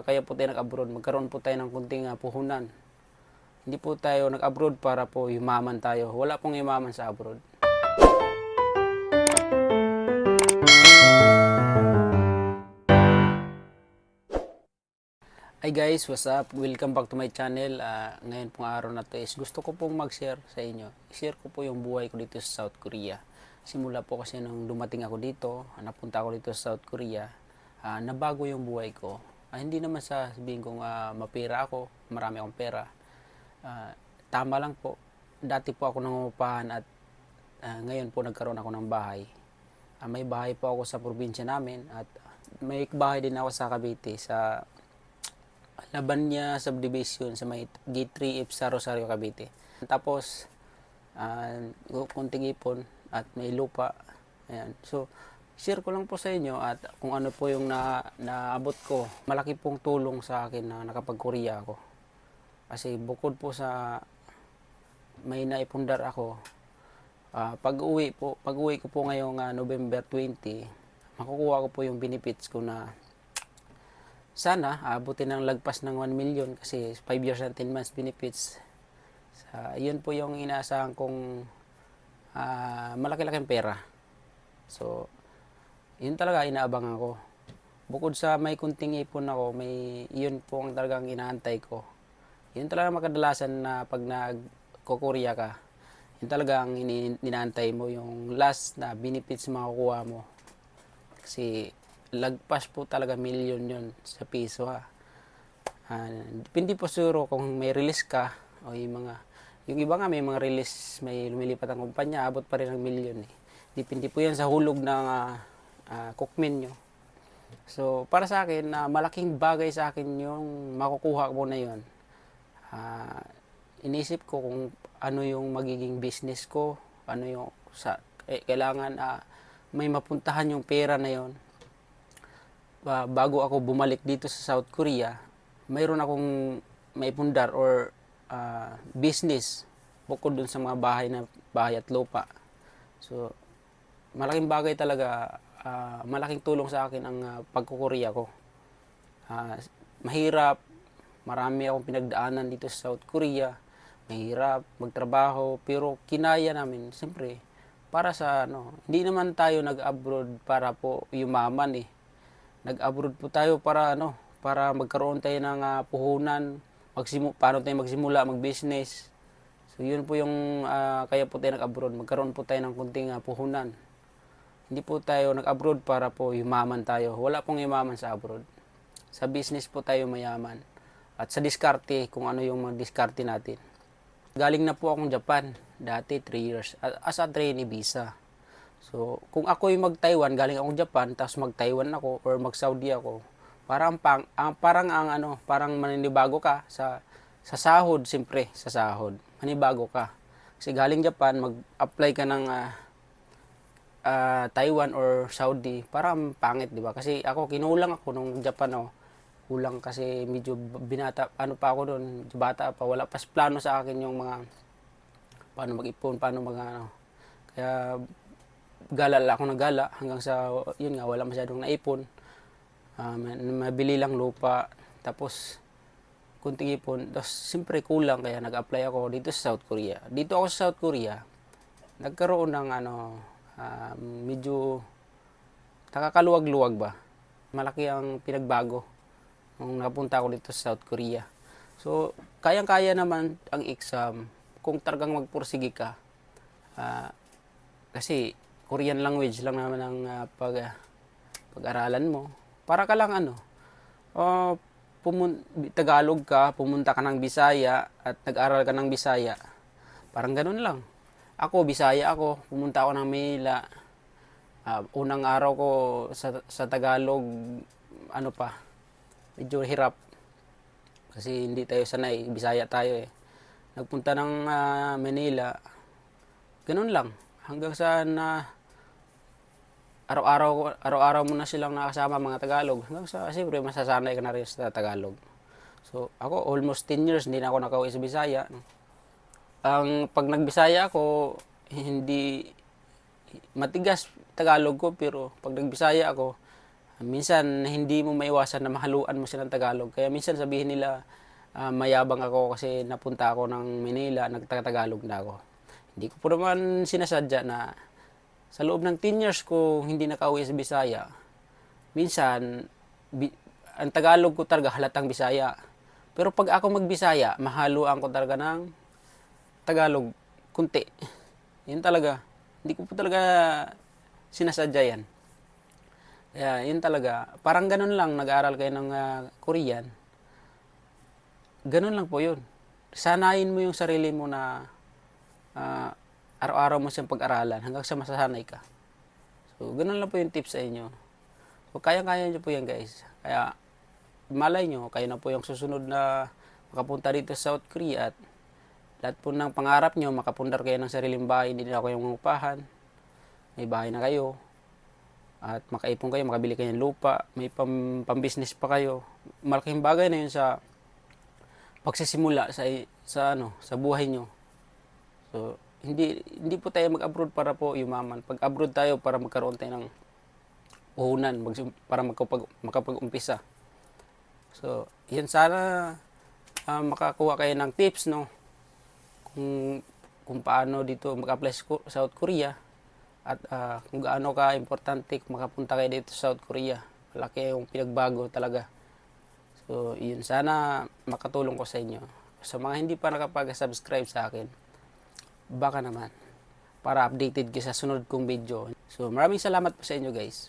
Kaya po tayo nag-abroad, magkaroon po tayo ng kunting puhunan. Hindi po tayo nag-abroad para po yumaman tayo. Wala pong yumaman sa abroad. Hi guys, what's up? Welcome back to my channel. Ngayon pong araw na to is gusto ko pong mag-share sa inyo. I-share ko po yung buhay ko dito sa South Korea. Simula po kasi nung dumating ako dito, napunta ako dito sa South Korea, nabago yung buhay ko. Hindi naman sa sabihin kong mapera ako, marami akong pera. Tama lang po. Dati po ako nangungupahan at ngayon po nagkaroon ako ng bahay. May bahay po ako sa probinsya namin at may bahay din ako sa Cavite, sa Labanya Subdivision sa may Gate 3F sa Rosario, Cavite. Tapos, kunting ipon at may lupa. Ayan. So, share ko lang po sa inyo at kung ano po yung naabot ko. Malaki pong tulong sa akin na nakapag-Korea ako. Kasi bukod po sa may naipundar ako, pag-uwi ko po ngayong November 20, makukuha ko po yung benefits ko na sana abutin ng lagpas ng 1 million kasi 5 years and 10 months benefits. Yun po yung inaasahan kong malaki-laking pera. So, yun talaga inaabangan ko. Bukod sa may kunting ipon ako, yun po ang talagang inaantay ko. Yun talaga makadalasan na pag nag-Korea ka, yun talaga ang inaantay mo, yung last na benefits makukuha mo. Kasi lagpas po talaga million yun sa piso ha. Depende po siguro kung may release ka o yung iba nga may mga release, may lumilipat ang kumpanya, abot pa rin ng million eh. Depende po yan sa hulog ng cookmin nyo. So para sa akin, malaking bagay sa akin yung makukuha ko na yun. Inisip ko kung ano yung magiging business ko, ano yung kailangan may mapuntahan yung pera na yon. Bago ako bumalik dito sa South Korea, mayroon akong maipundar or business bukod dun sa mga bahay at lupa. So, malaking bagay talaga, malaking tulong sa akin ang pagko-Korea ko. Mahirap, marami akong pinagdaanan dito sa South Korea. Mahirap magtrabaho, pero kinaya namin, siyempre, para sa hindi naman tayo nag-abroad para po yumaman eh. Nag-abroad po tayo para para magkaroon tayo ng puhunan, paano tayo magsimula, mag-business. So yun po yung kaya po tayo nag-abroad, magkaroon po tayo ng kunting puhunan. Hindi po tayo nag-abroad para po yumaman tayo. Wala pong yumaman sa abroad. Sa business po tayo mayaman. At sa diskarte, kung ano yung mga diskarte natin. Galing na po akong Japan, dati 3 years, as a trainee visa. So, kung ako'y mag-Taiwan, galing akong Japan, tapos mag-Taiwan ako or mag-Saudi ako, parang parang maninibago ka sa sahod, siyempre, sa sahod. Manibago ka. Kasi galing Japan, mag-apply ka ng Taiwan or Saudi, parang pangit, di ba? Kasi kinulang ako nung Japan ako. Kulang kasi medyo binata, pa ako doon, bata pa, wala pas plano sa akin yung mga paano mag-ipon, paano kaya gala ako ng gala hanggang sa yun nga wala masyadong naipon. Mabili lang lupa, tapos kunting ipon, tapos siyempre kulang kaya nag-apply ako dito sa South Korea. Dito ako sa South Korea, nagkaroon ng medyo nakakaluwag-luwag ba. Malaki ang pinagbago nung napunta ako dito sa South Korea. So, kayang-kaya naman ang exam kung talagang magpursige ka. Kasi Korean language lang naman ang pag-aralan mo. Para ka lang Tagalog ka, pumunta ka ng Bisaya at nag-aral ka ng Bisaya. Parang ganun lang. Ako, Bisaya ako, pumunta ako ng Manila. Unang araw ko sa Tagalog, medyo hirap. Kasi hindi tayo sanay, Bisaya tayo eh. Nagpunta ng Manila, ganun lang. Hanggang sa araw-araw mo na silang nakasama mga Tagalog. Hanggang sa siyempre masasanay ka na rin sa Tagalog. So ako almost 10 years hindi na ako nakauwi sa Bisaya. Pag nagbisaya ako, hindi matigas Tagalog ko, pero pag nagbisaya ako, Minsan hindi mo maiwasan na mahaluan mo silang Tagalog. Kaya minsan sabihin nila mayabang ako kasi napunta ako ng Manila, nagtatagalog na ako. Hindi ko po naman sinasadya na sa loob ng 10 years ko hindi nakauwi sa Bisaya. Minsan, ang Tagalog ko talaga halatang Bisaya. Pero pag ako magbisaya, mahaluan ko talaga ng Tagalog, kunti. Yun talaga. Hindi ko po talaga sinasadya yan. Kaya yun talaga. Parang ganun lang, nag-aaral kayo ng Korean. Ganun lang po yun. Sanayin mo yung sarili mo na araw-araw mo siyang pag-aralan hanggang sa masasanay ka. So, ganun lang po yung tips sa inyo. So, kaya-kaya nyo po yan guys. Kaya, malay nyo, kayo na po yung susunod na makapunta dito sa South Korea at lahat po ng pangarap nyo, makapundar kayo ng sariling bahay, hindi na ako yung mangupahan, may bahay na kayo, at makaipon kayo, makabili kayo ng lupa, may pang-business pa kayo. Malaking bagay na yun sa pagsisimula sa buhay nyo. So, hindi po tayo mag-abroad para po yumaman. Pag abroad tayo para magkaroon tayo ng puhunan, para makapag-umpisa. So, yan sana makakuha kayo ng tips, no? Kung paano dito mag-apply sa South Korea at kung gaano ka importante kung makapunta kayo dito sa South Korea. Malaki yung pinagbago talaga. So, yun. Sana makatulong ko sa inyo. Sa mga hindi pa nakapag-subscribe sa akin, baka naman para updated kayo sa sunod kong video. So, maraming salamat po sa inyo guys.